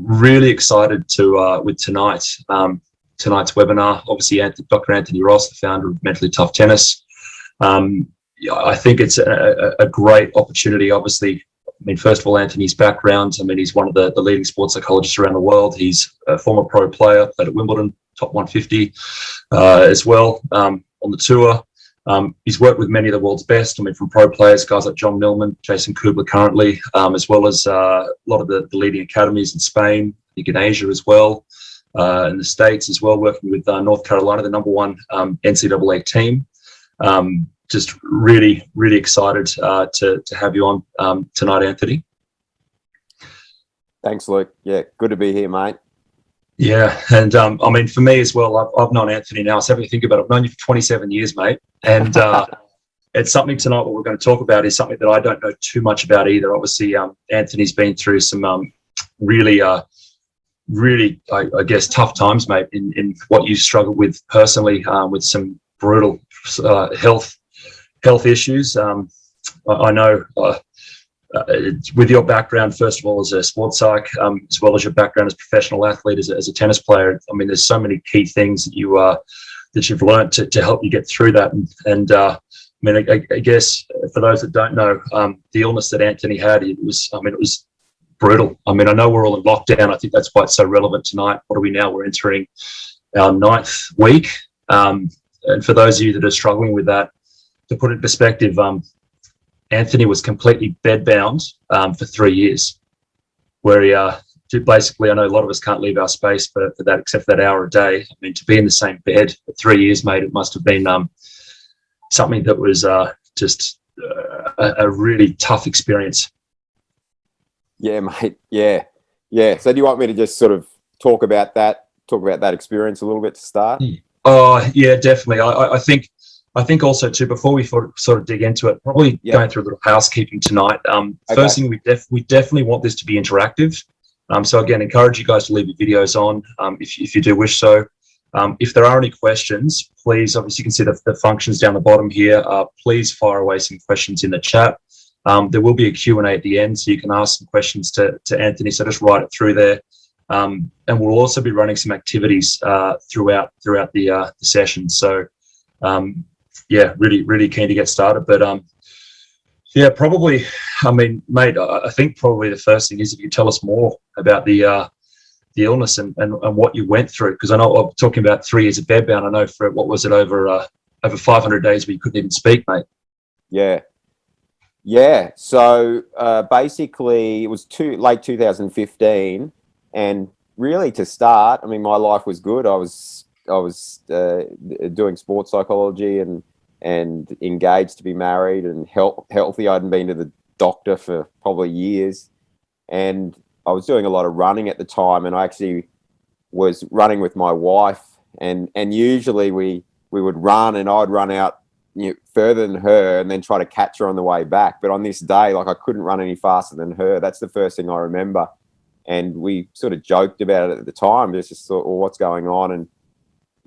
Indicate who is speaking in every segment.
Speaker 1: really excited to with tonight's webinar. Obviously, Dr. Anthony Ross, the founder of Mentally Tough Tennis. I think it's a great opportunity. Obviously, I mean, first of all, Anthony's background. I mean, he's one of the leading sports psychologists around the world. He's a former pro player, played at Wimbledon, top 150 as well on the tour. He's worked with many of the world's best. I mean, from pro players, guys like John Millman, Jason Kubler currently, as well as a lot of the leading academies in Spain, I think in Asia as well, in the States as well, working with North Carolina, the number one NCAA team. Just really, really excited to have you on tonight, Anthony.
Speaker 2: Thanks, Luke. Yeah, good to be here, mate.
Speaker 1: Yeah, and I mean, for me as well, I've known Anthony now, so having to think about it, I've known you for 27 years, mate, and it's something tonight what we're going to talk about is something that I don't know too much about either. Obviously, Anthony's been through some really, I guess, tough times, mate, in what you struggled with personally, with some brutal health issues. I know with your background, first of all, as a sports psych, as well as your background as a professional athlete, as a tennis player, I mean, there's so many key things that you've learned to help you get through that. And I mean, I guess for those that don't know, the illness that Anthony had, it was brutal. I mean, I know we're all in lockdown. I think that's why it's so relevant tonight. What are we now? We're entering our 9th week. And for those of you that are struggling with that, to put it in perspective, Anthony was completely bedbound for 3 years, where he basically, I know a lot of us can't leave our space for that, except for that hour a day. I mean, to be in the same bed for 3 years, mate, it must have been something that was just a really tough experience.
Speaker 2: Yeah, mate. Yeah. So do you want me to just sort of talk about that experience a little bit to start?
Speaker 1: Oh, yeah, definitely. I think also too, before we sort of dig into it, probably going through a little housekeeping tonight. Okay. First thing, we definitely want this to be interactive. So again, encourage you guys to leave your videos on if you do wish so. If there are any questions, please, obviously you can see the functions down the bottom here. Please fire away some questions in the chat. There will be a Q&A at the end, so you can ask some questions to Anthony, so just write it through there. And we'll also be running some activities throughout the session. So yeah, really, really keen to get started. But yeah, probably, I mean, mate, I think probably the first thing is if you tell us more about the illness and what you went through, because I know I'm talking about 3 years of bedbound. I know for what was it, over 500 days where you couldn't even speak, mate.
Speaker 2: Yeah. So basically, it was late 2015, and really to start, I mean, my life was good. I was doing sports psychology and engaged to be married and healthy. I hadn't been to the doctor for probably years, and I was doing a lot of running at the time, and I actually was running with my wife, and usually we would run, and I'd run out further than her and then try to catch her on the way back. But on this day, like, I couldn't run any faster than her. That's the first thing I remember. And we sort of joked about it at the time, just thought, well, what's going on? And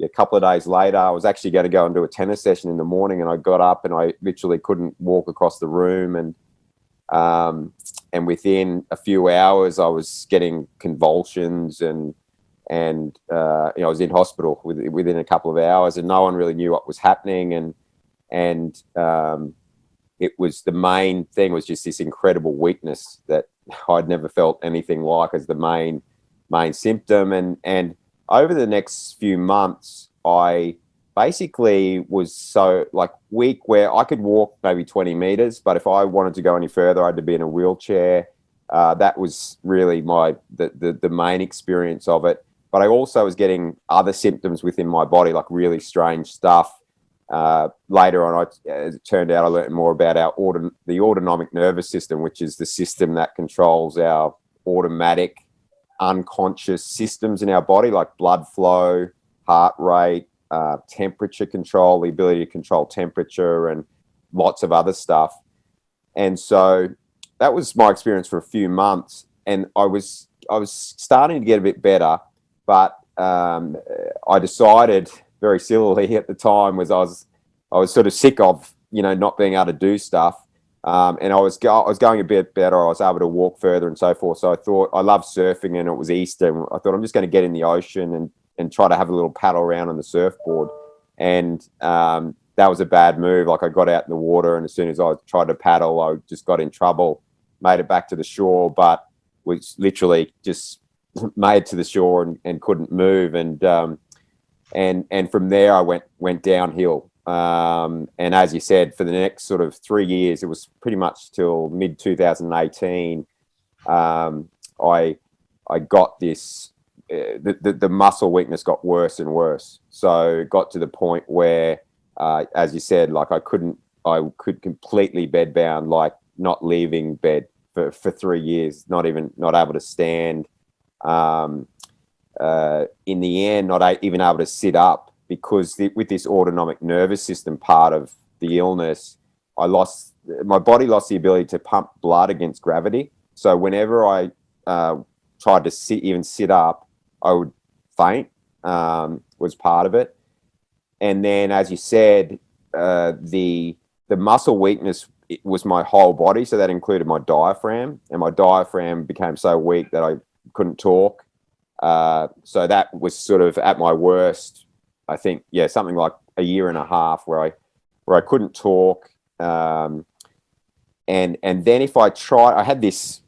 Speaker 2: a couple of days later, I was actually going to go and do a tennis session in the morning, and I got up and I literally couldn't walk across the room. And within a few hours, I was getting convulsions and I was in hospital within a couple of hours, and no one really knew what was happening. And it was, the main thing was just this incredible weakness that I'd never felt anything like as the main symptom. And over the next few months, I basically was so weak where I could walk maybe 20 meters, but if I wanted to go any further, I had to be in a wheelchair. That was really the main experience of it. But I also was getting other symptoms within my body, like really strange stuff. Later on, as it turned out, I learned more about the autonomic nervous system, which is the system that controls our automatic, unconscious systems in our body, like blood flow, heart rate, temperature control, the ability to control temperature, and lots of other stuff. And so that was my experience for a few months, and I was starting to get a bit better, but I decided very sillily at the time I was sort of sick of not being able to do stuff, And I was going a bit better. I was able to walk further and so forth. So I thought, I love surfing, and it was Easter. And I thought, I'm just going to get in the ocean and try to have a little paddle around on the surfboard. And that was a bad move. Like, I got out in the water, and as soon as I tried to paddle, I just got in trouble. Made it back to the shore, but was literally just made to the shore and couldn't move. And from there I went downhill. And as you said, for the next sort of 3 years, it was pretty much till mid 2018. I got this. The muscle weakness got worse and worse. So it got to the point where, as you said, like I could completely bedbound, like not leaving bed for 3 years, not able to stand. In the end, not even able to sit up, because with this autonomic nervous system part of the illness, my body lost the ability to pump blood against gravity. So whenever I tried to sit up, I would faint, was part of it. And then, as you said, the muscle weakness, it was my whole body. So that included my diaphragm, and my diaphragm became so weak that I couldn't talk. So that was sort of at my worst, I think, something like a year and a half where I couldn't talk. And then if I tried, I had this,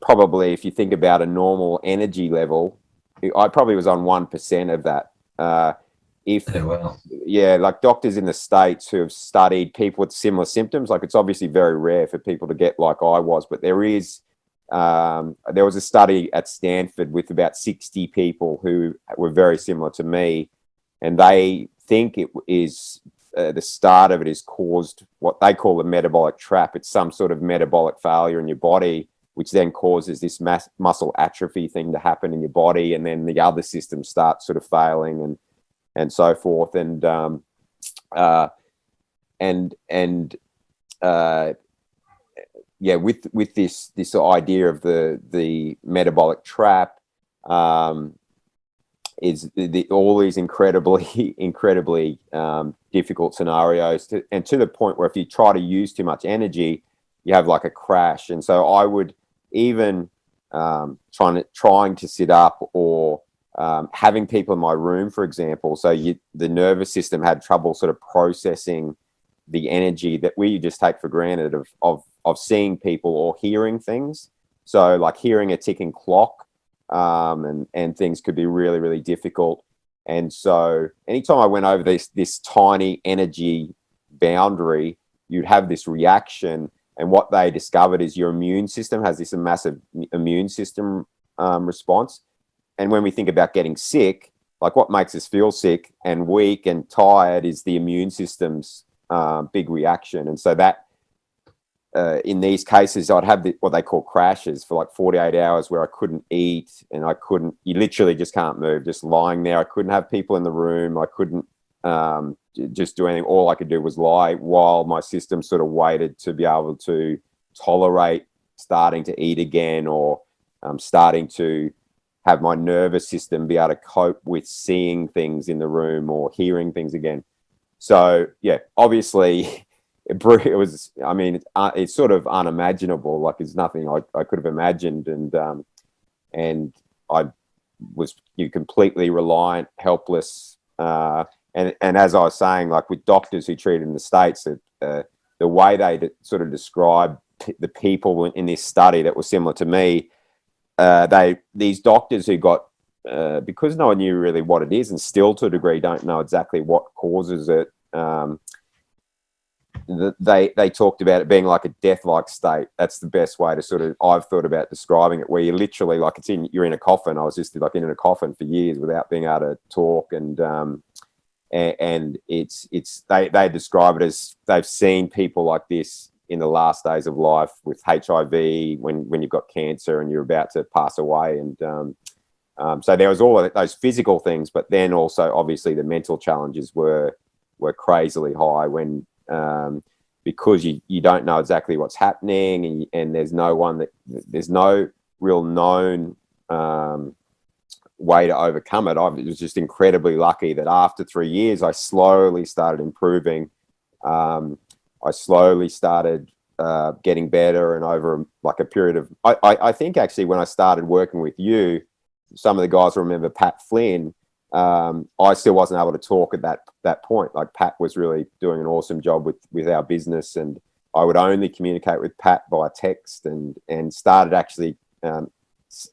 Speaker 2: probably if you think about a normal energy level, I probably was on 1% of that. Like doctors in the States who have studied people with similar symptoms, like it's obviously very rare for people to get like I was, but there was a study at Stanford with about 60 people who were very similar to me, and they think it is the start of it is caused what they call the metabolic trap. It's some sort of metabolic failure in your body, which then causes this muscle atrophy thing to happen in your body, and then the other systems start sort of failing and so forth. With this idea of the metabolic trap, is all these incredibly difficult scenarios, to the point where if you try to use too much energy, you have like a crash. And so I would even trying to sit up, or having people in my room, for example. So the nervous system had trouble sort of processing the energy that we just take for granted of seeing people or hearing things. So like hearing a ticking clock, and things could be really, really difficult. And so anytime I went over this tiny energy boundary, you'd have this reaction. And what they discovered is your immune system has this massive immune system response. And when we think about getting sick, like what makes us feel sick and weak and tired is the immune system's big reaction. And so that in these cases, I'd have what they call crashes for like 48 hours where I couldn't eat, and you literally just can't move, just lying there. I couldn't have people in the room. I couldn't just do anything. All I could do was lie while my system sort of waited to be able to tolerate starting to eat again, or starting to have my nervous system be able to cope with seeing things in the room or hearing things again. So obviously it was, I mean, it's sort of unimaginable. Like it's nothing I could have imagined. And I was completely reliant, helpless. And as I was saying, like with doctors who treated in the States, the way they sort of described the people in this study that were similar to me, these doctors who got, because no one knew really what it is, and still to a degree don't know exactly what causes it, they talked about it being like a death-like state. That's the best way to I've thought about describing it, where you're literally like you're in a coffin. I was just like in a coffin for years without being able to talk, and they describe it as they've seen people like this in the last days of life with HIV, when you've got cancer and you're about to pass away. And so there was all of those physical things, but then also obviously the mental challenges were crazily high because you don't know exactly what's happening, and there's no real known way to overcome it. I was just incredibly lucky that after 3 years I slowly started improving. I slowly started getting better, and over like a period of, I think actually when I started working with you, some of the guys will remember Pat Flynn. I still wasn't able to talk at that point. Like Pat was really doing an awesome job with our business, and I would only communicate with Pat by text, and started actually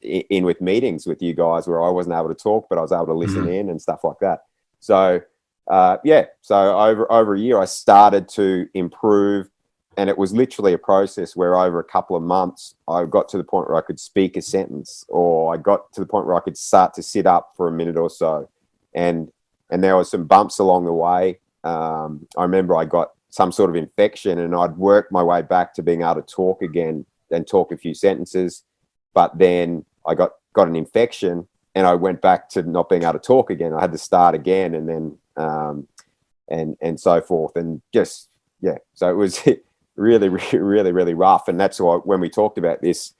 Speaker 2: in with meetings with you guys where I wasn't able to talk, but I was able to listen in and stuff like that. So so over a year I started to improve, and it was literally a process where over a couple of months I got to the point where I could speak a sentence, or I got to the point where I could start to sit up for a minute or so, and there were some bumps along the way. I remember I got some sort of infection, and I'd worked my way back to being able to talk again and talk a few sentences, but then I got an infection and I went back to not being able to talk again. I had to start again, and then and so forth, and just so it was really rough. And that's why when we talked about this,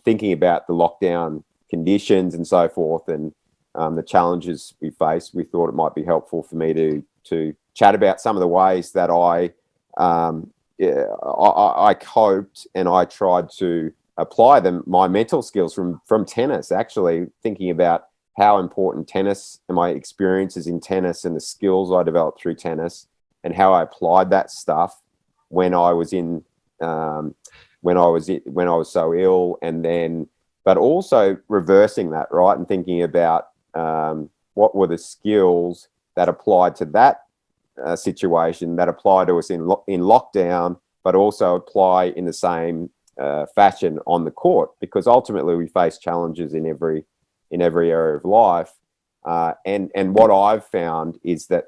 Speaker 2: thinking about the lockdown conditions and so forth, and the challenges we face, we thought it might be helpful for me to chat about some of the ways that I coped, and I tried to apply my mental skills from tennis, actually thinking about how important tennis and my experiences in tennis and the skills I developed through tennis, and how I applied that stuff when I was so ill, and then, but also reversing that, right, and thinking about what were the skills that applied to that situation that apply to us in lockdown, but also apply in the same fashion on the court, because ultimately we face challenges in every area of life, and what I've found is that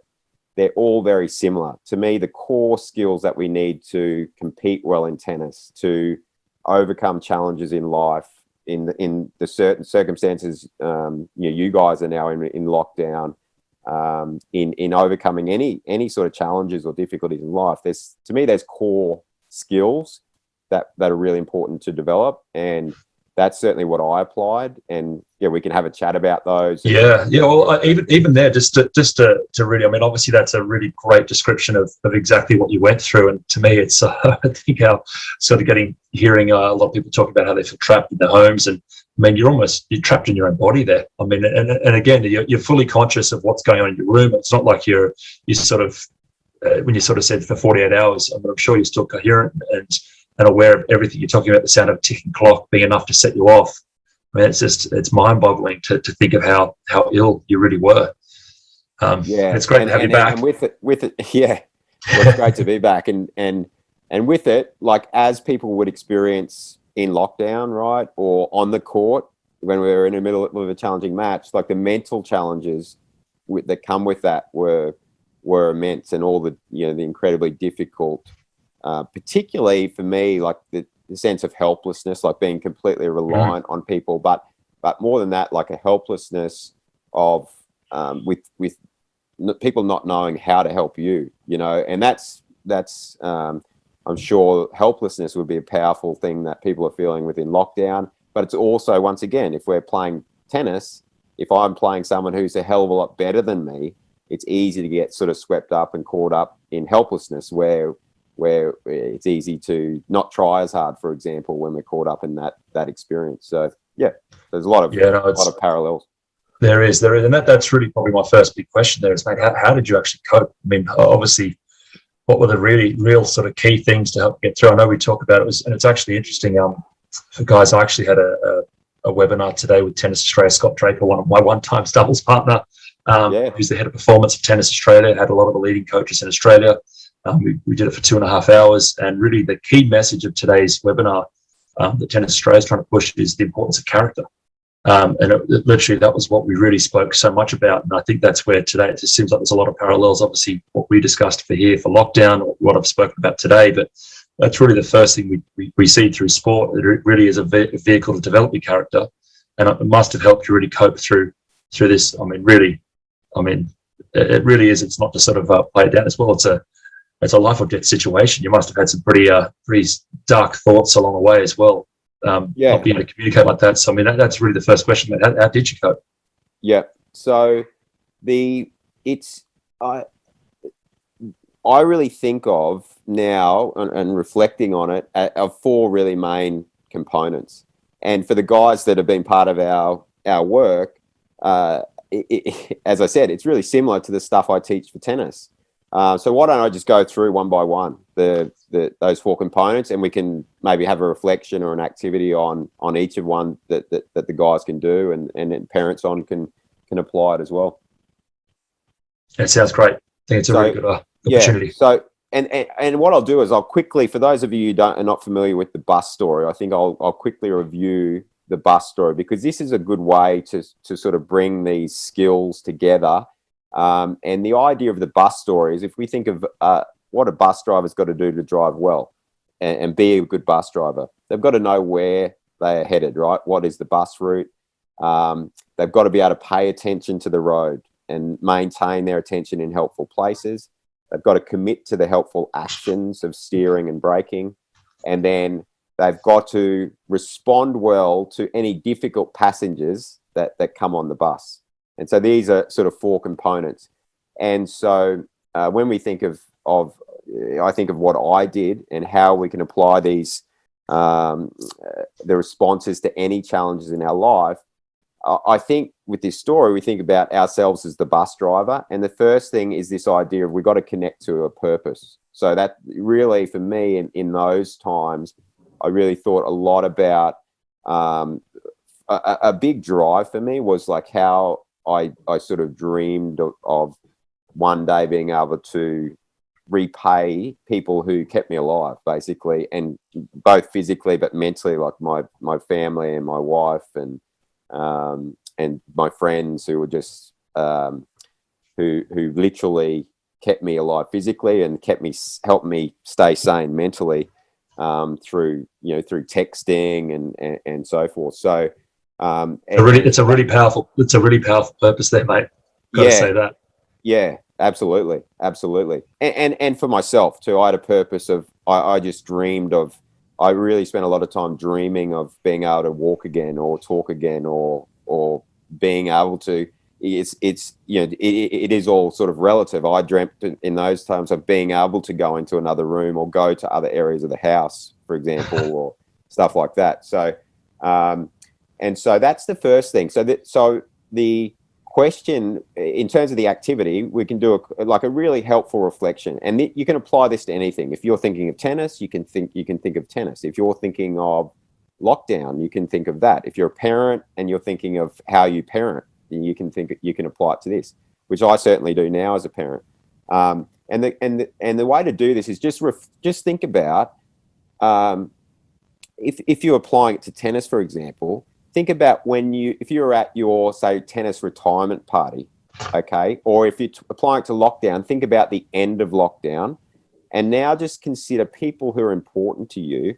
Speaker 2: they're all very similar. To me, the core skills that we need to compete well in tennis, to overcome challenges in life, in the certain circumstances, you guys are now in lockdown, in overcoming any sort of challenges or difficulties in life. There's core skills that are really important to develop, and that's certainly what I applied. And we can have a chat about those.
Speaker 1: Well, even there, just to really, I mean, obviously that's a really great description of exactly what you went through. And to me, it's I think how sort of hearing a lot of people talk about how they feel trapped in their homes, and I mean, you're trapped in your own body there. I mean, and again, you're fully conscious of what's going on in your room. It's not like you sort of when you sort of said for 48 hours. I mean, I'm sure you're still coherent and aware of everything you're talking about. The sound of a ticking clock being enough to set you off. I mean, it's mind-boggling to think of how ill you really were. It's great to have you back.
Speaker 2: And with it, well, it's great to be back. And with it, like as people would experience in lockdown, right, or on the court when we were in the middle of a challenging match, like the mental challenges that come with that were immense, and all the the incredibly difficult, particularly for me, like the sense of helplessness, like being completely reliant on people, but more than that, like a helplessness of with people not knowing how to help you, and that's I'm sure helplessness would be a powerful thing that people are feeling within lockdown. But it's also, once again, if we're playing tennis, if I'm playing someone who's a hell of a lot better than me, it's easy to get sort of swept up and caught up in helplessness, where it's easy to not try as hard, for example, when we're caught up in that experience. So there's a lot of parallels.
Speaker 1: There is, and that's really probably my first big question there is, mate, how did you actually cope? I mean, obviously, what were the real sort of key things to help get through? I know we talked about it, and it's actually interesting. For guys, I actually had a webinar today with Tennis Australia, Scott Draper, one of my one-time doubles partner, who's the head of performance of Tennis Australia, had a lot of the leading coaches in Australia. We did it for 2.5 hours, and really the key message of today's webinar that Tennis Australia is trying to push is the importance of character. And literally that was what we really spoke so much about. And I think that's where today it just seems like there's a lot of parallels, obviously, what we discussed for lockdown, or what I've spoken about today. But that's really the first thing we see through sport. It really is a vehicle to develop your character. And it must have helped you really cope through this. I mean, it really is. It's not to sort of play it down as well. It's a life or death situation. You must have had some pretty dark thoughts along the way as well. Not being able to communicate like that. So I mean, that's really the first question. How did you cope?
Speaker 2: Yeah. So I really think of now and reflecting on it of four really main components. And for the guys that have been part of our work, as I said, it's really similar to the stuff I teach for tennis. So why don't I just go through one by one those four components, and we can maybe have a reflection or an activity on each of one that the guys can do, and then parents can apply it as well.
Speaker 1: It sounds great. I think it's a really good opportunity.
Speaker 2: Yeah. So and what I'll do is I'll quickly, for those of you who are not familiar with the bus story, I think I'll quickly review the bus story, because this is a good way to sort of bring these skills together. And the idea of the bus story is, if we think of what a bus driver's got to do to drive well and be a good bus driver, they've got to know where they are headed, right? What is the bus route? They've got to be able to pay attention to the road and maintain their attention in helpful places. They've got to commit to the helpful actions of steering and braking. And then they've got to respond well to any difficult passengers that come on the bus. And so these are sort of four components. And so when we think I think of what I did and how we can apply these, the responses to any challenges in our life. I think with this story, we think about ourselves as the bus driver. And the first thing is this idea of we've got to connect to a purpose. So that really, for me, in those times, I really thought a lot about a big drive for me was like how I sort of dreamed of one day being able to repay people who kept me alive, basically, and both physically but mentally, like my family and my wife and my friends who were just who literally kept me alive physically and helped me stay sane mentally through texting and so forth. So
Speaker 1: it's a really powerful purpose there, mate. Got to say that.
Speaker 2: Yeah, absolutely. And for myself too, I had a purpose of I just dreamed of. I really spent a lot of time dreaming of being able to walk again or talk again or being able to. It is all sort of relative. I dreamt in those times of being able to go into another room or go to other areas of the house, for example, or stuff like that. So, and so that's the first thing. So the question in terms of the activity, we can do a really helpful reflection, and you can apply this to anything. If you're thinking of tennis, you can think of tennis. If you're thinking of lockdown, you can think of that. If you're a parent and you're thinking of how you parent, you can apply it to this, which I certainly do now as a parent. And the way to do this is just think about if you're applying it to tennis, for example. Think about if you're at your, say, tennis retirement party, okay? Or if you're applying it to lockdown, think about the end of lockdown. And now just consider people who are important to you.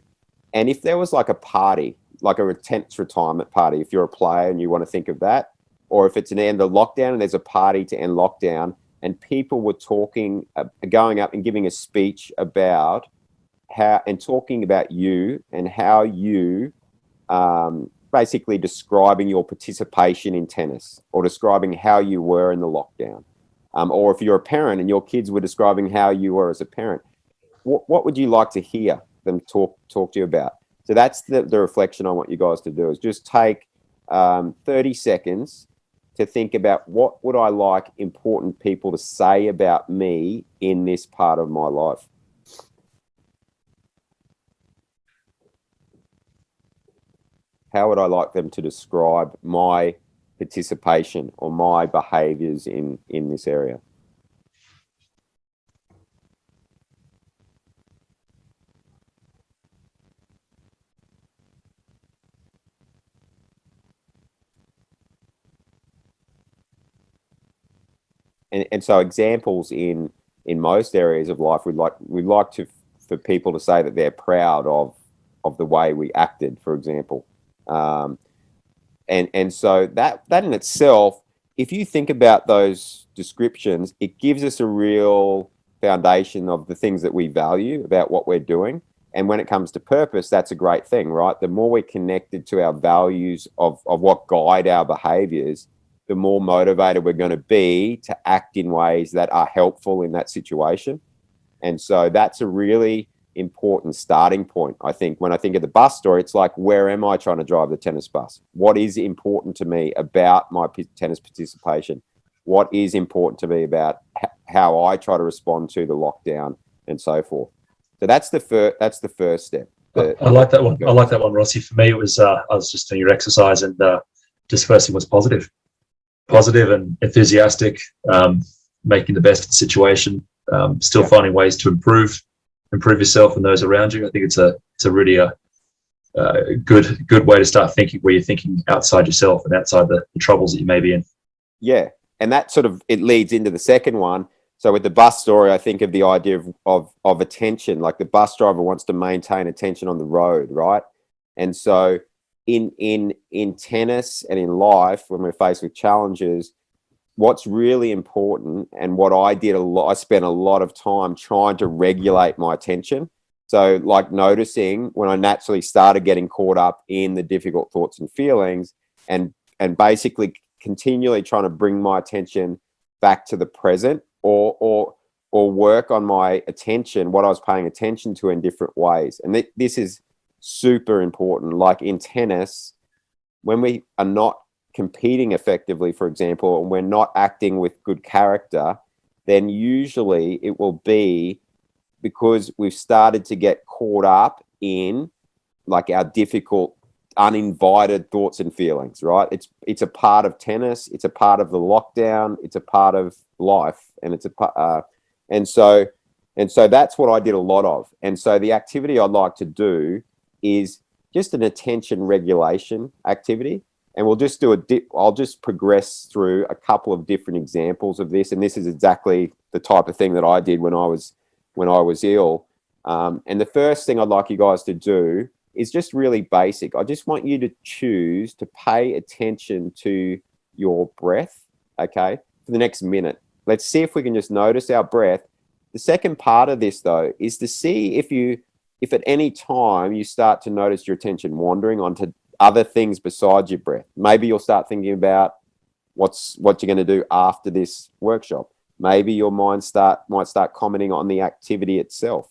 Speaker 2: And if there was like a party, like a tennis retirement party, if you're a player and you want to think of that, or if it's an end of lockdown and there's a party to end lockdown and people were talking, going up and giving a speech about talking about you and how you, basically describing your participation in tennis or describing how you were in the lockdown. Or if you're a parent and your kids were describing how you were as a parent, what would you like to hear them talk to you about? So that's the reflection I want you guys to do, is just take 30 seconds to think about what would I like important people to say about me in this part of my life. How would I like them to describe my participation or my behaviors in this area? And so examples in most areas of life, we'd like for people to say that they're proud of the way we acted, for example. And so that in itself, if you think about those descriptions, it gives us a real foundation of the things that we value about what we're doing. And when it comes to purpose, that's a great thing, right? The more we're connected to our values of what guide our behaviors, the more motivated we're going to be to act in ways that are helpful in that situation. And so that's a really important starting point. I think when I think of the bus story, it's like, where am I trying to drive the tennis bus? What is important to me about my tennis participation? What is important to me about how I try to respond to the lockdown and so forth? So that's the first step.
Speaker 1: I like that one. I like that one, Rossi. For me, it was I was just doing your exercise, and just first thing was positive and enthusiastic, making the best of the situation, still finding ways to improve yourself and those around you. I think it's a really good way to start thinking, where you're thinking outside yourself and outside the troubles that you may be in.
Speaker 2: Yeah, and that sort of, it leads into the second one. So with the bus story, I think of the idea of attention. Like, the bus driver wants to maintain attention on the road, right? And so in tennis and in life, when we're faced with challenges, what's really important, and what I did I spent a lot of time trying to regulate my attention. So, like, noticing when I naturally started getting caught up in the difficult thoughts and feelings, and basically continually trying to bring my attention back to the present, or work on my attention, what I was paying attention to in different ways. And this is super important. Like in tennis, when we are not competing effectively, for example, and we're not acting with good character, then usually it will be because we've started to get caught up in, like, our difficult, uninvited thoughts and feelings, right? It's a part of tennis, it's a part of the lockdown, it's a part of life, and and so that's what I did a lot of. And so the activity I'd like to do is just an attention regulation activity, and we'll just do I'll just progress through a couple of different examples of this, and this is exactly the type of thing that I did when I was ill. And the first thing I'd like you guys to do is just really basic. I just want you to choose to pay attention to your breath, okay, for the next minute. Let's see if we can just notice our breath. The second part of this, though, is to see if at any time you start to notice your attention wandering onto other things besides your breath. Maybe you'll start thinking about what you're going to do after this workshop. Maybe your mind might start commenting on the activity itself,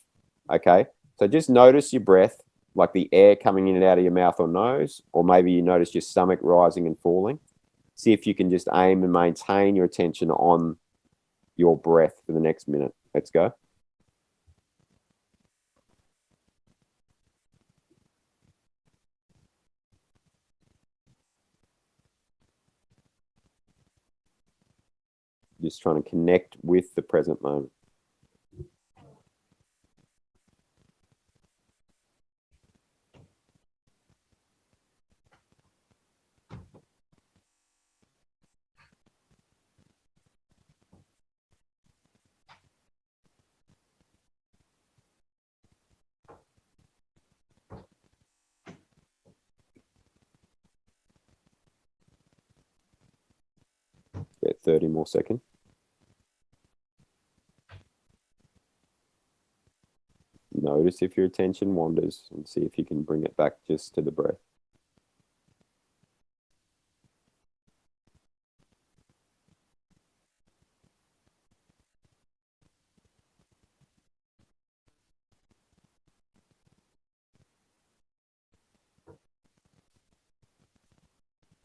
Speaker 2: okay? So just notice your breath, like the air coming in and out of your mouth or nose, or maybe you notice your stomach rising and falling. See if you can just aim and maintain your attention on your breath for the next minute. Let's go. Just trying to connect with the present moment. Get 30 more seconds. Notice if your attention wanders, and see if you can bring it back just to the breath.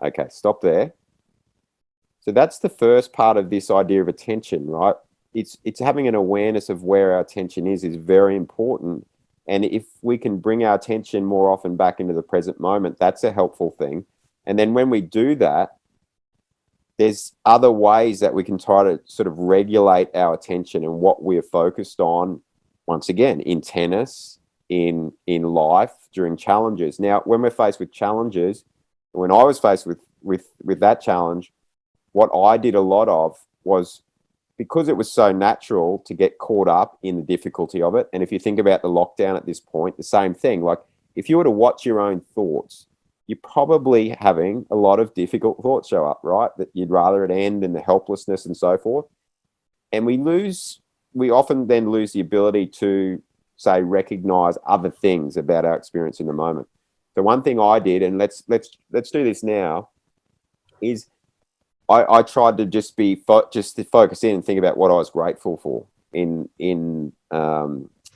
Speaker 2: Okay, stop there. So that's the first part of this idea of attention, right? It's having an awareness of where our attention is very important. And if we can bring our attention more often back into the present moment, that's a helpful thing. And then when we do that, there's other ways that we can try to sort of regulate our attention and what we're focused on, once again, in tennis, in life, during challenges. Now, when we're faced with challenges, when I was faced with that challenge, what I did a lot of was, because it was so natural to get caught up in the difficulty of it. And if you think about the lockdown at this point, the same thing. Like, if you were to watch your own thoughts, you're probably having a lot of difficult thoughts show up, right? That you'd rather it end, and the helplessness and so forth. And we often then lose the ability to, say, recognize other things about our experience in the moment. So one thing I did, and let's do this now, is I tried to just to focus in and think about what I was grateful for. in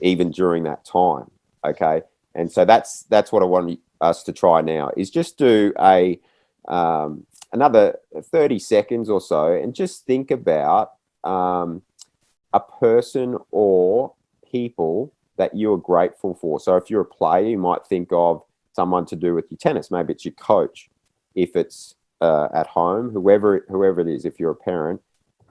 Speaker 2: even during that time. Okay, and so that's what I want us to try now, is just do another 30 seconds or so, and just think about a person or people that you're grateful for. So if you're a player, you might think of someone to do with your tennis. Maybe it's your coach. If it's at home, whoever it is, if you're a parent,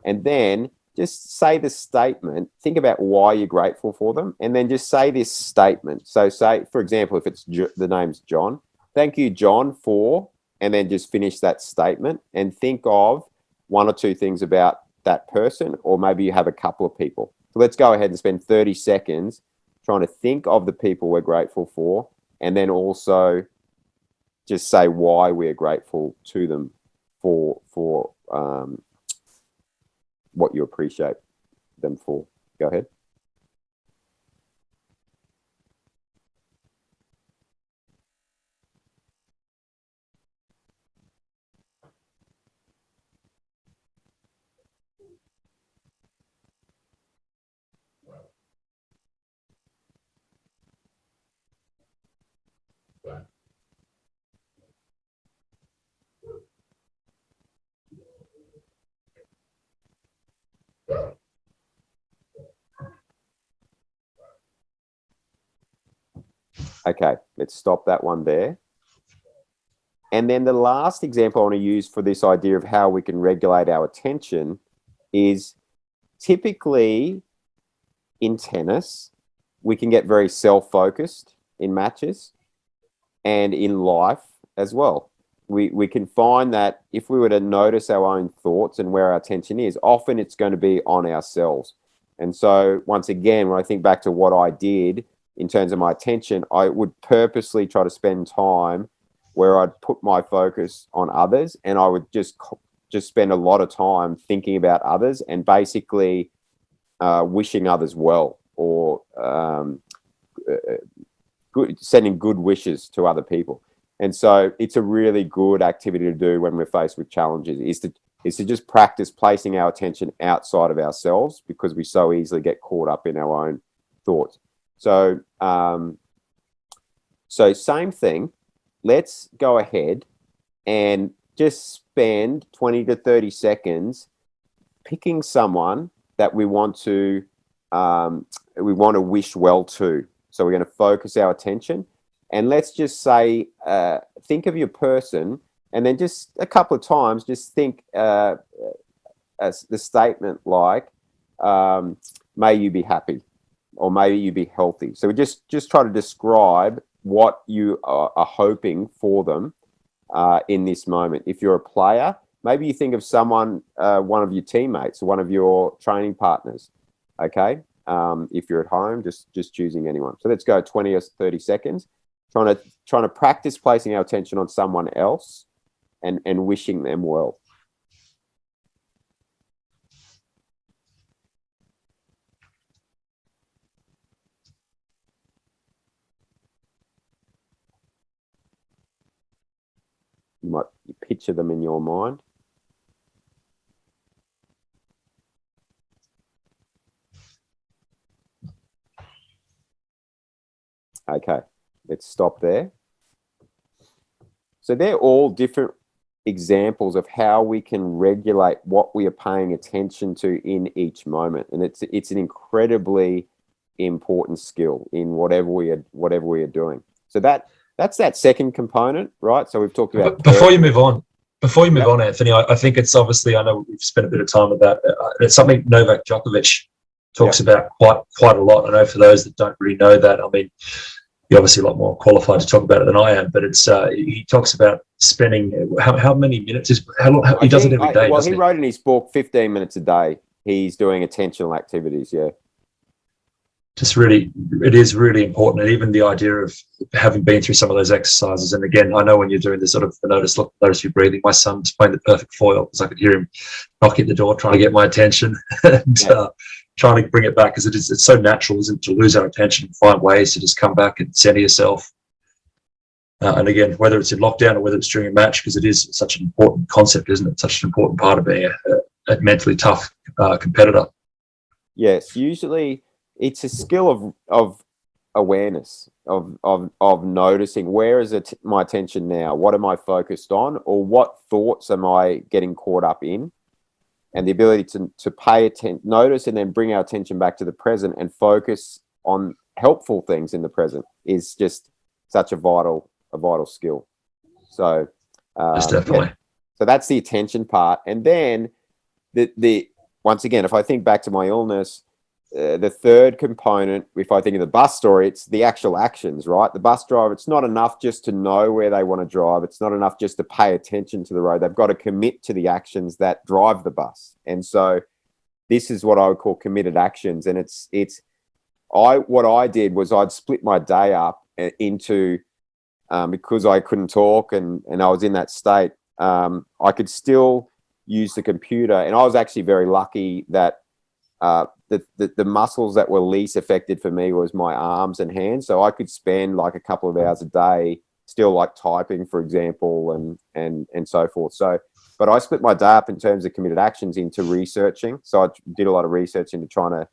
Speaker 2: and then just say the statement. Think about why you're grateful for them, and then just say this statement. So say, for example, if it's the name's John, thank you, John, for, and then just finish that statement and think of one or two things about that person, or maybe you have a couple of people. So let's go ahead and spend 30 seconds trying to think of the people we're grateful for, and then also just say why we're grateful to them for what you appreciate them for. Go ahead. Okay, let's stop that one there. And then the last example I want to use for this idea of how we can regulate our attention is, typically in tennis, we can get very self-focused in matches, and in life as well. We can find that if we were to notice our own thoughts and where our attention is, often it's going to be on ourselves. And so once again, when I think back to what I did in terms of my attention, I would purposely try to spend time where I'd put my focus on others, and I would just spend a lot of time thinking about others and basically wishing others well, or sending good wishes to other people. And so it's a really good activity to do when we're faced with challenges, is to just practice placing our attention outside of ourselves, because we so easily get caught up in our own thoughts. So same thing. Let's go ahead and just spend 20 to 30 seconds picking someone that we want to wish well to. So we're going to focus our attention, and let's just say, think of your person, and then just a couple of times, just think as the statement like, may you be happy, or may you be healthy. So we just try to describe what you are hoping for them in this moment. If you're a player, maybe you think of someone, one of your teammates, or one of your training partners. Okay. If you're at home, just choosing anyone. So let's go 20 or 30 seconds, trying to practice placing our attention on someone else and wishing them well. You might picture them in your mind. Okay, let's stop there. So they're all different examples of how we can regulate what we are paying attention to in each moment, and it's an incredibly important skill in whatever we are doing. So that's that second component, right? So we've talked about.
Speaker 1: Before you move on, Anthony, I think it's obviously, I know we've spent a bit of time with that. It's something Novak Djokovic talks about quite a lot. I know for those that don't really know that, I mean, you're obviously a lot more qualified to talk about it than I am, but it's he talks about spending how many minutes is he does it every day.
Speaker 2: Well, he wrote in his book 15 minutes a day. He's doing attentional activities. Yeah.
Speaker 1: Just really, it is really important. And even the idea of having been through some of those exercises. And again, I know when you're doing this sort of notice your breathing, my son's playing the perfect foil, because I could hear him knocking at the door, trying to get my attention and trying to bring it back, because it's so natural, isn't it, to lose our attention and find ways to just come back and center yourself. And again, whether it's in lockdown or whether it's during a match, because it is such an important concept, isn't it? Such an important part of being a mentally tough competitor.
Speaker 2: Yes, usually it's a skill of awareness, of noticing where is my attention now? What am I focused on? Or what thoughts am I getting caught up in? And the ability to pay attention, notice, and then bring our attention back to the present and focus on helpful things in the present is just such a vital skill. So,
Speaker 1: Yes,
Speaker 2: yeah.
Speaker 1: definitely.
Speaker 2: So that's the attention part. And then the once again, if I think back to my illness, the third component, if I think of the bus story, it's the actual actions, right? The bus driver, it's not enough just to know where they want to drive. It's not enough just to pay attention to the road. They've got to commit to the actions that drive the bus. And so this is what I would call committed actions. And what I did was I'd split my day up into, because I couldn't talk and I was in that state, I could still use the computer. And I was actually very lucky that the muscles that were least affected for me was my arms and hands. So I could spend like a couple of hours a day still like typing, for example, and so forth. So, but I split my day up in terms of committed actions into researching. So I did a lot of research into trying to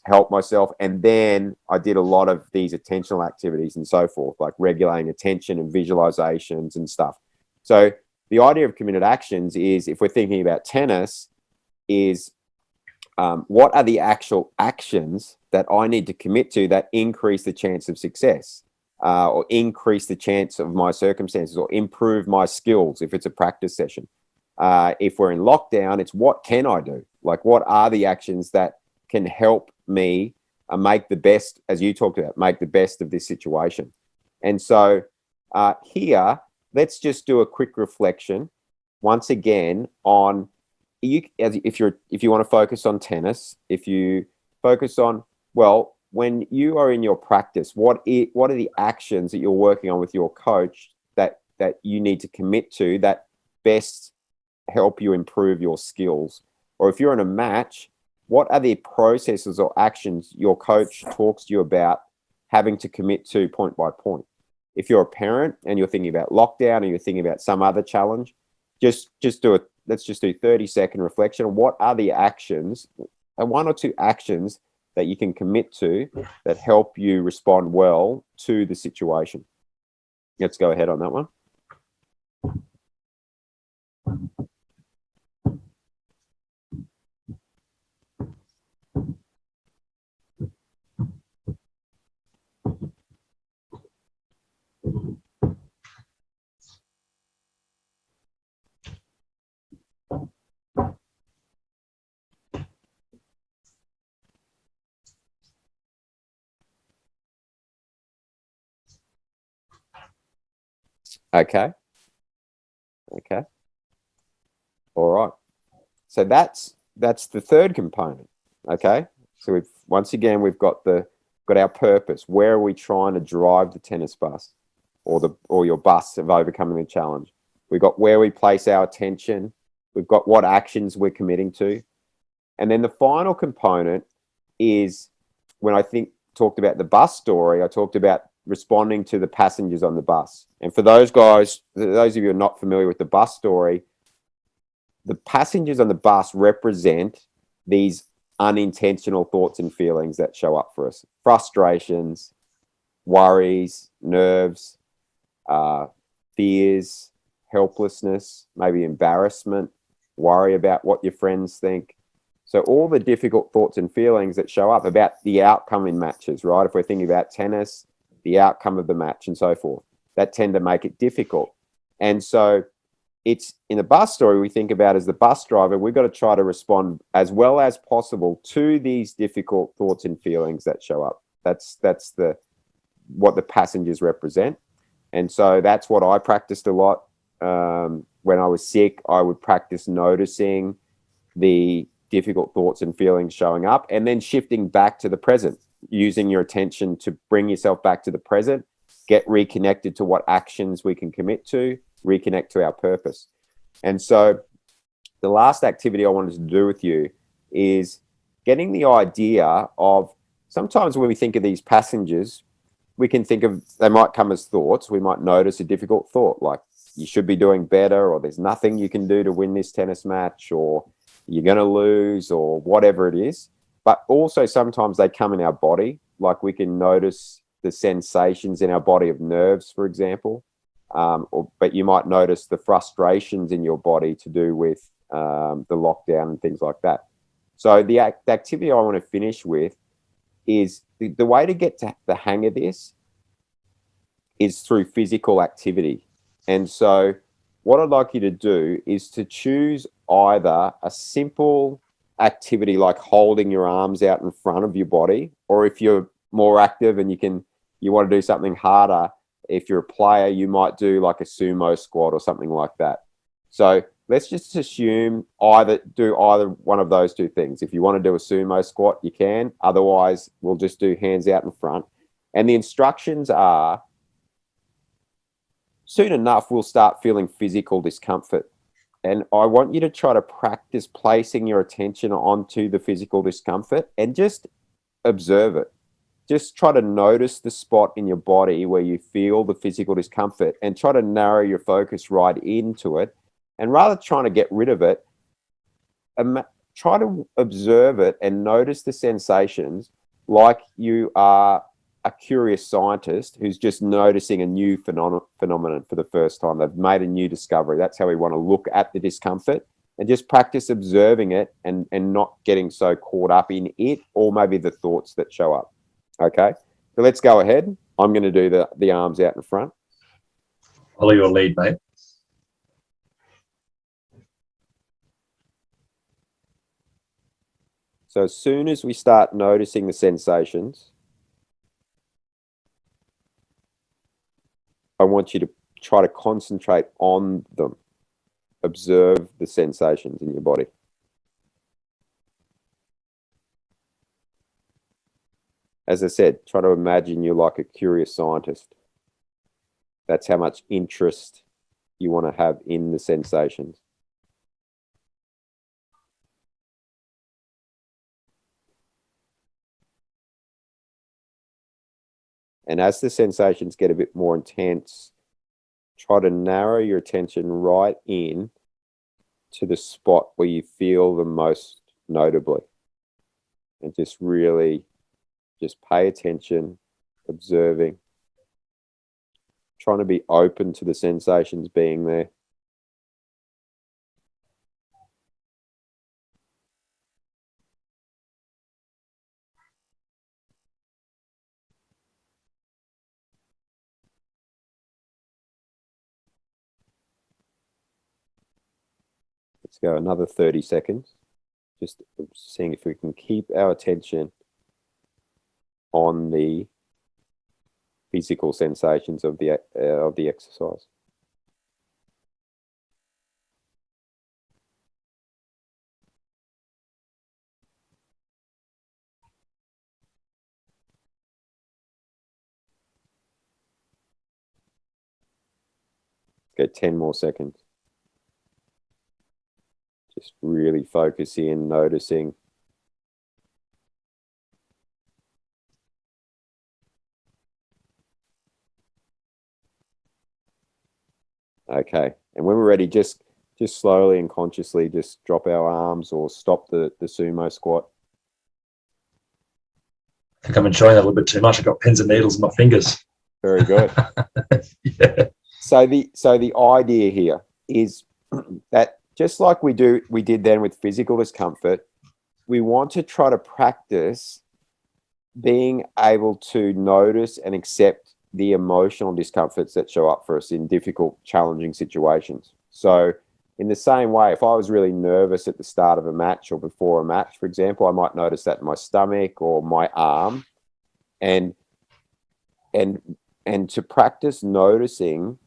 Speaker 2: help myself. And then I did a lot of these attentional activities and so forth, like regulating attention and visualizations and stuff. So the idea of committed actions is, if we're thinking about tennis, is what are the actual actions that I need to commit to that increase the chance of success, or increase the chance of my circumstances, or improve my skills if it's a practice session. If we're in lockdown, it's what can I do? Like, what are the actions that can help me make the best, as you talked about, make the best of this situation? And so here, let's just do a quick reflection once again on if you want to focus on tennis, if you focus on, well, when you are in your practice, what are the actions that you're working on with your coach that you need to commit to that best help you improve your skills? Or if you're in a match, what are the processes or actions your coach talks to you about having to commit to point by point? If you're a parent and you're thinking about lockdown or you're thinking about some other challenge, just do it. Let's just do 30-second reflection. What are the actions, one or two actions that you can commit to that help you respond well to the situation? Let's go ahead on that one. Okay. All right. So that's the third component. Okay. So we've got our purpose. Where are we trying to drive the tennis bus or your bus of overcoming the challenge? We've got where we place our attention. We've got what actions we're committing to. And then the final component is, when I talked about the bus story, I talked about responding to the passengers on the bus. And for those of you who are not familiar with the bus story, the passengers on the bus represent these unintentional thoughts and feelings that show up for us. Frustrations, worries, nerves, fears, helplessness, maybe embarrassment, worry about what your friends think. So all the difficult thoughts and feelings that show up about the outcome in matches, right? If we're thinking about tennis, the outcome of the match and so forth, that tend to make it difficult. And so it's in the bus story, we think about as the bus driver, we've got to try to respond as well as possible to these difficult thoughts and feelings that show up. That's what the passengers represent. And so that's what I practiced a lot. When I was sick, I would practice noticing the difficult thoughts and feelings showing up and then shifting back to the present, using your attention to bring yourself back to the present, get reconnected to what actions we can commit to, reconnect to our purpose. And so the last activity I wanted to do with you is getting the idea of, sometimes when we think of these passengers, we can think of, they might come as thoughts. We might notice a difficult thought like, you should be doing better, or there's nothing you can do to win this tennis match, or you're going to lose, or whatever it is. but also sometimes they come in our body. Like we can notice the sensations in our body of nerves, for example. But you might notice the frustrations in your body to do with the lockdown and things like that. So the activity I want to finish with is the way to get to the hang of this is through physical activity. And so what I'd like you to do is to choose either a simple activity like holding your arms out in front of your body, or if you're more active and you want to do something harder, if you're a player, you might do like a sumo squat or something like that. So let's just assume do either one of those two things. If you want to do a sumo squat, you can. Otherwise, we'll just do hands out in front. And the instructions are, soon enough, we'll start feeling physical discomfort. And I want you to try to practice placing your attention onto the physical discomfort and just observe it. Just try to notice the spot in your body where you feel the physical discomfort and try to narrow your focus right into it. And rather than trying to get rid of it, try to observe it and notice the sensations like you are a curious scientist who's just noticing a new phenomenon for the first time. They've made a new discovery. That's how we want to look at the discomfort, and just practice observing it and not getting so caught up in it or maybe the thoughts that show up. Okay, so let's go ahead. I'm going to do the arms out in front.
Speaker 1: Follow your lead, mate.
Speaker 2: So as soon as we start noticing the sensations, I want you to try to concentrate on them. Observe the sensations in your body. As I said, try to imagine you're like a curious scientist. That's how much interest you want to have in the sensations. And as the sensations get a bit more intense, try to narrow your attention right in to the spot where you feel the most notably. And just really just pay attention, observing, trying to be open to the sensations being there. Let's go another 30 seconds. Just seeing if we can keep our attention on the physical sensations of the exercise. Go 10 more seconds. Just really focus in, noticing. Okay, and when we're ready, just slowly and consciously just drop our arms or stop the sumo squat.
Speaker 1: I think I'm enjoying that a little bit too much. I've got pins and needles in my fingers.
Speaker 2: Very good.
Speaker 1: Yeah.
Speaker 2: So the idea here is that just like we did then with physical discomfort, we want to try to practice being able to notice and accept the emotional discomforts that show up for us in difficult, challenging situations. So in the same way, if I was really nervous at the start of a match or before a match, for example, I might notice that in my stomach or my arm, and to practice noticing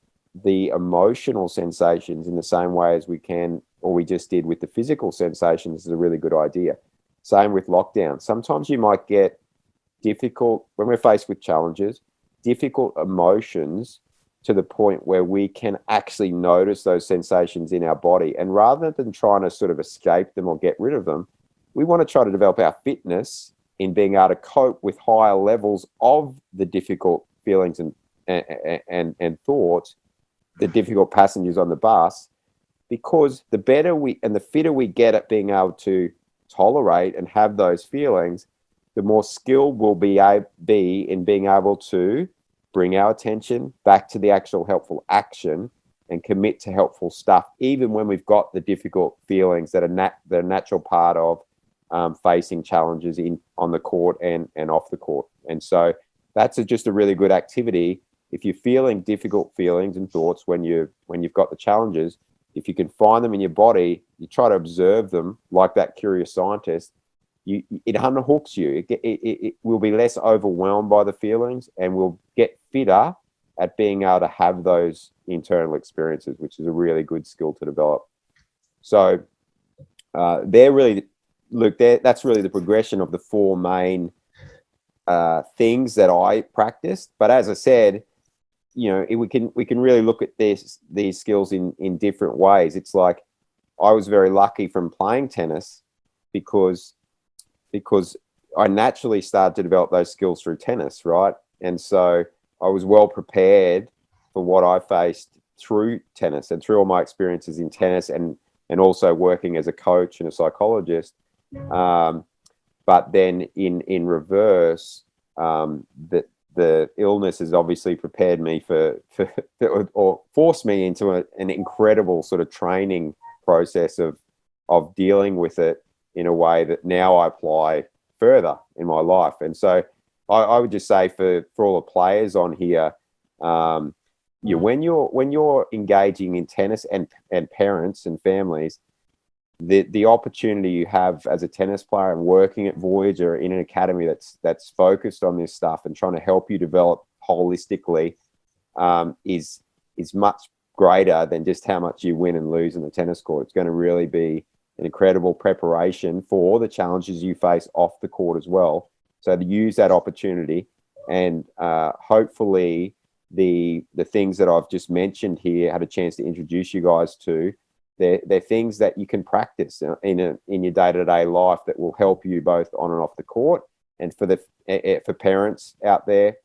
Speaker 2: the emotional sensations in the same way as we can, or we just did with the physical sensations, is a really good idea. Same with lockdown. Sometimes you might get difficult, when we're faced with challenges, difficult emotions to the point where we can actually notice those sensations in our body. And rather than trying to sort of escape them or get rid of them, we want to try to develop our fitness in being able to cope with higher levels of the difficult feelings and thoughts, the difficult passengers on the bus, because the better and the fitter we get at being able to tolerate and have those feelings, the more skilled we'll be in being able to bring our attention back to the actual helpful action and commit to helpful stuff, even when we've got the difficult feelings that are the natural part of facing challenges on the court and off the court. And so that's just a really good activity. If you're feeling difficult feelings and thoughts when you've got the challenges, if you can find them in your body, you try to observe them like that curious scientist. It unhooks you. It will be less overwhelmed by the feelings, and will get fitter at being able to have those internal experiences, which is a really good skill to develop. So that's really the progression of the four main things that I practiced. But as I said, we can really look at these skills in different ways. It's like I was very lucky from playing tennis because I naturally started to develop those skills through tennis, right? And so I was well prepared for what I faced through tennis and through all my experiences in tennis and also working as a coach and a psychologist. But then in reverse, the illness has obviously prepared me or forced me into an incredible sort of training process of dealing with it in a way that now I apply further in my life. And so I would just say for all the players on here, when you're engaging in tennis and parents and families, the opportunity you have as a tennis player and working at Voyager in an academy that's focused on this stuff and trying to help you develop holistically is much greater than just how much you win and lose in the tennis court. It's going to really be an incredible preparation for the challenges you face off the court as well. So to use that opportunity, and hopefully the things that I've just mentioned here, had a chance to introduce you guys to, they're things that you can practice in your day-to-day life that will help you both on and off the court. And for parents out there,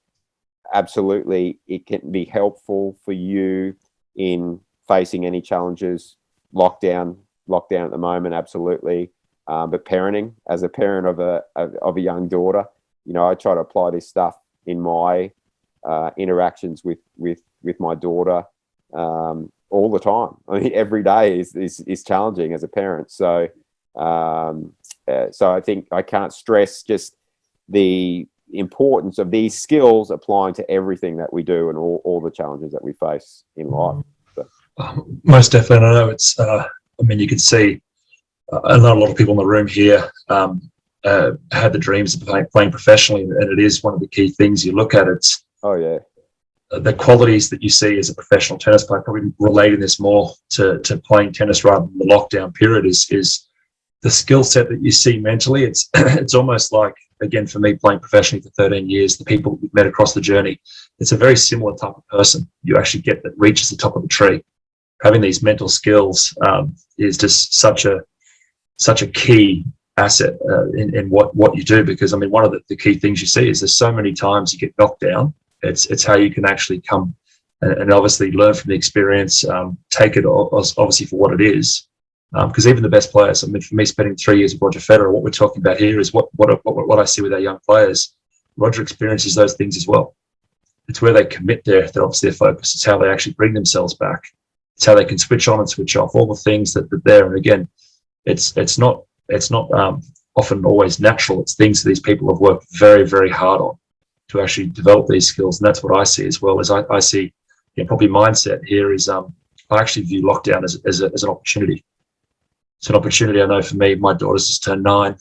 Speaker 2: absolutely, it can be helpful for you in facing any challenges. Lockdown at the moment, absolutely. But parenting, as a parent of a young daughter, I try to apply this stuff in my interactions with my daughter all the time. I mean, every day is challenging as a parent. So I think I can't stress just the importance of these skills applying to everything that we do and all the challenges that we face in life. So.
Speaker 1: Most definitely. I know it's. You can see. I know a lot of people in the room here had the dreams of playing professionally, and it is one of the key things you look at. It's the qualities that you see as a professional tennis player. Probably relating this more to playing tennis rather than the lockdown period is the skill set that you see mentally. It's almost like, again, for me, playing professionally for 13 years, the people we've met across the journey, it's a very similar type of person you actually get that reaches the top of the tree. Having these mental skills is just such a key asset in what you do, because one of the key things you see is there's so many times you get knocked down. It's how you can actually come and obviously learn from the experience, take it obviously for what it is, because even the best players, for me, spending 3 years with Roger Federer, what we're talking about here is what I see with our young players. Roger experiences those things as well. It's where they commit their focus. It's how they actually bring themselves back. It's how they can switch on and switch off, all the things that are there. And again, it's not often always natural. It's things that these people have worked very, very hard on to actually develop these skills. And that's what I see as well. As I see, probably mindset here is I actually view lockdown as an opportunity. It's an opportunity. I know for me, my daughter's just turned 9.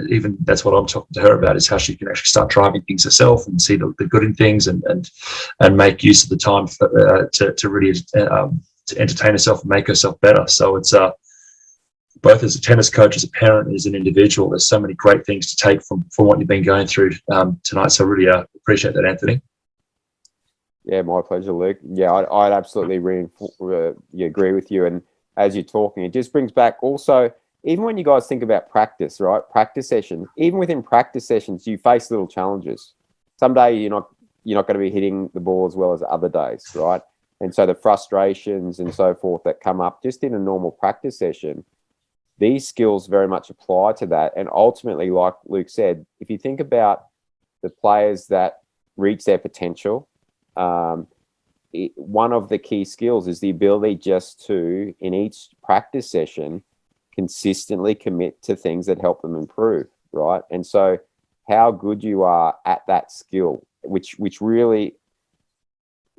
Speaker 1: Even that's what I'm talking to her about, is how she can actually start driving things herself and see the good in things and make use of the time to really to entertain herself and make herself better. So it's both as a tennis coach, as a parent, as an individual, there's so many great things to take from what you've been going through tonight. So I really appreciate that, Anthony.
Speaker 2: Yeah, my pleasure, Luke. Yeah, I'd absolutely agree with you. And as you're talking, it just brings back also, even when you guys think about practice, right? Practice sessions, even within practice sessions, you face little challenges. Some day you're not going to be hitting the ball as well as other days, right? And so the frustrations and so forth that come up just in a normal practice session, these skills very much apply to that. And ultimately, like Luke said, if you think about the players that reach their potential, one of the key skills is the ability just to, in each practice session, consistently commit to things that help them improve, right? And so how good you are at that skill, which really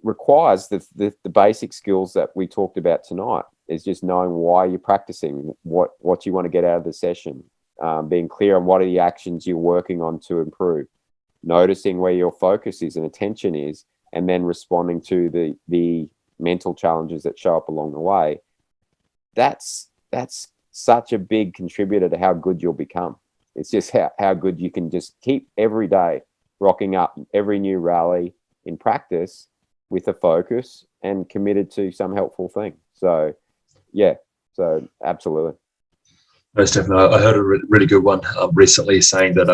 Speaker 2: requires the basic skills that we talked about tonight, is just knowing why you're practicing, what you want to get out of the session, being clear on what are the actions you're working on to improve, noticing where your focus is and attention is, and then responding to the mental challenges that show up along the way. That's such a big contributor to how good you'll become. It's just how good you can just keep every day rocking up every new rally in practice with a focus and committed to some helpful thing. So, yeah, so absolutely.
Speaker 1: Most definitely. I heard a really good one recently saying that,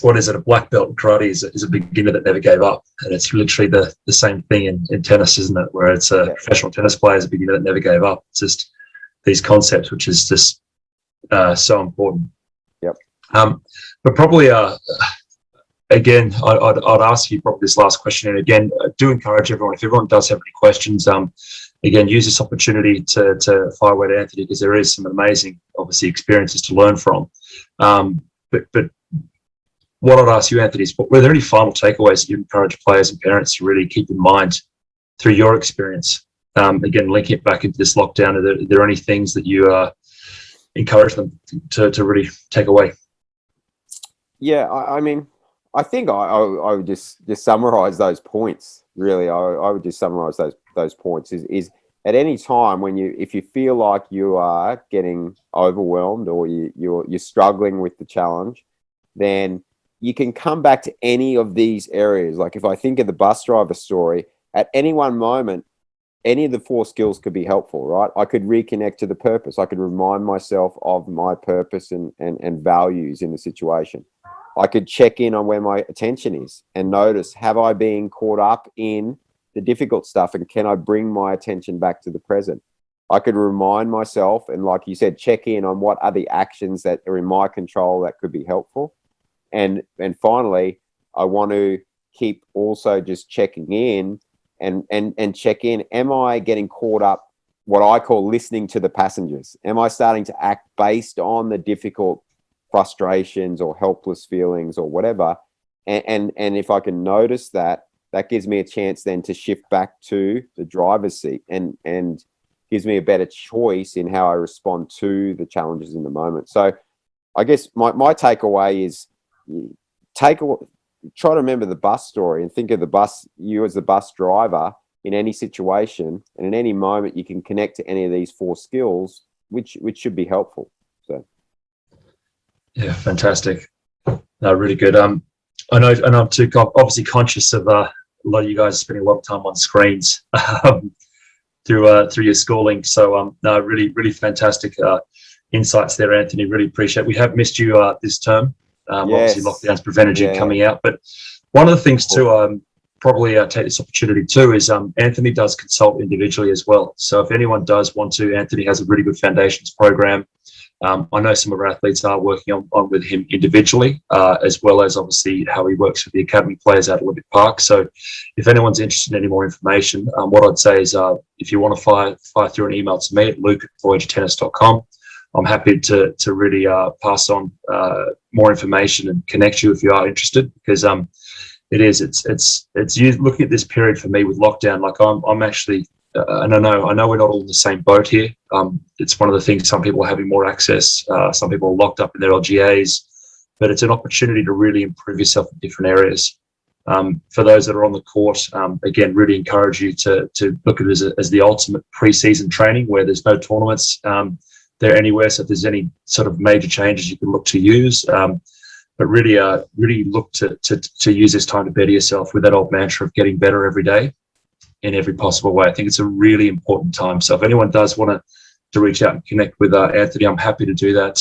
Speaker 1: what is it? A black belt in karate is a beginner that never gave up. And it's literally the same thing in tennis, isn't it? Where it's a professional tennis player is a beginner that never gave up. It's just these concepts, which is just so important.
Speaker 2: Yep.
Speaker 1: But probably, again, I'd ask you probably this last question. And again, do encourage everyone, if everyone does have any questions, again, use this opportunity to fire away to Anthony, because there is some amazing, obviously, experiences to learn from. But what I'd ask you, Anthony, is were there any final takeaways that you encourage players and parents to really keep in mind through your experience? Again, linking it back into this lockdown, are there any things that you encourage them to really take away?
Speaker 2: Yeah, I mean, I think I would just summarize those points. Really, I would just summarize those points. Is at any time if you feel like you are getting overwhelmed or you're struggling with the challenge, then you can come back to any of these areas. Like if I think of the bus driver story, at any one moment, any of the 4 skills could be helpful, right? I could reconnect to the purpose. I could remind myself of my purpose and values in the situation. I could check in on where my attention is and notice, have I been caught up in the difficult stuff, and can I bring my attention back to the present? I could remind myself and, like you said, check in on what are the actions that are in my control that could be helpful. And finally, I want to keep also just checking in and check in. Am I getting caught up, what I call listening to the passengers? Am I starting to act based on the difficult frustrations or helpless feelings or whatever? And if I can notice that gives me a chance then to shift back to the driver's seat and gives me a better choice in how I respond to the challenges in the moment. So I guess my takeaway is try to remember the bus story and think of you as the bus driver in any situation, and in any moment you can connect to any of these 4 skills, which should be helpful. So
Speaker 1: yeah, fantastic. No, really good. I know I'm too obviously conscious of a lot of you guys spending a lot of time on screens through your schooling. So no, really fantastic insights there, Anthony. Really appreciate it. We have missed you this term. Obviously lockdowns prevented you coming out, but one of the things too, probably take this opportunity too, is Anthony does consult individually as well. So if anyone does want to, Anthony has a really good foundations program. I know some of our athletes are working on with him individually, as well as obviously how he works with the academy players out at Olympic Park. So if anyone's interested in any more information, what I'd say is if you want to fire through an email to me at luke@voyagertennis.com, I'm happy to really pass on more information and connect you if you are interested, because it's you looking at this period for me with lockdown. Like I'm actually, and I know we're not all in the same boat here. It's one of the things, some people are having more access, some people are locked up in their LGAs, but it's an opportunity to really improve yourself in different areas. For those that are on the court, again, really encourage you to look at it as the ultimate pre-season training, where there's no tournaments there anywhere. So if there's any sort of major changes, you can look to use, but really look to use this time to better yourself with that old mantra of getting better every day in every possible way. I think it's a really important time. So if anyone does want to reach out and connect with Anthony, I'm happy to do that.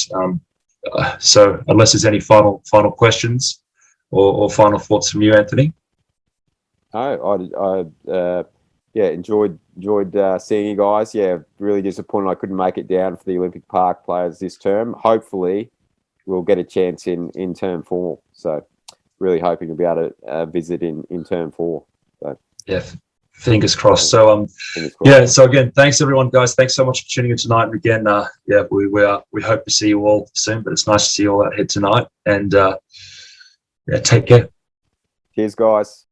Speaker 1: So unless there's any final questions or final thoughts from you, Anthony.
Speaker 2: No, yeah, enjoyed seeing you guys. Yeah, really disappointed I couldn't make it down for the Olympic Park Players this term. Hopefully, we'll get a chance in term 4. So, really hoping to be able to visit in term 4. So,
Speaker 1: yeah, fingers crossed. So
Speaker 2: fingers crossed.
Speaker 1: yeah. So again, thanks everyone, guys. Thanks so much for tuning in tonight. And again, yeah, we hope to see you all soon. But it's nice to see you all out here tonight. And yeah, take care.
Speaker 2: Cheers, guys.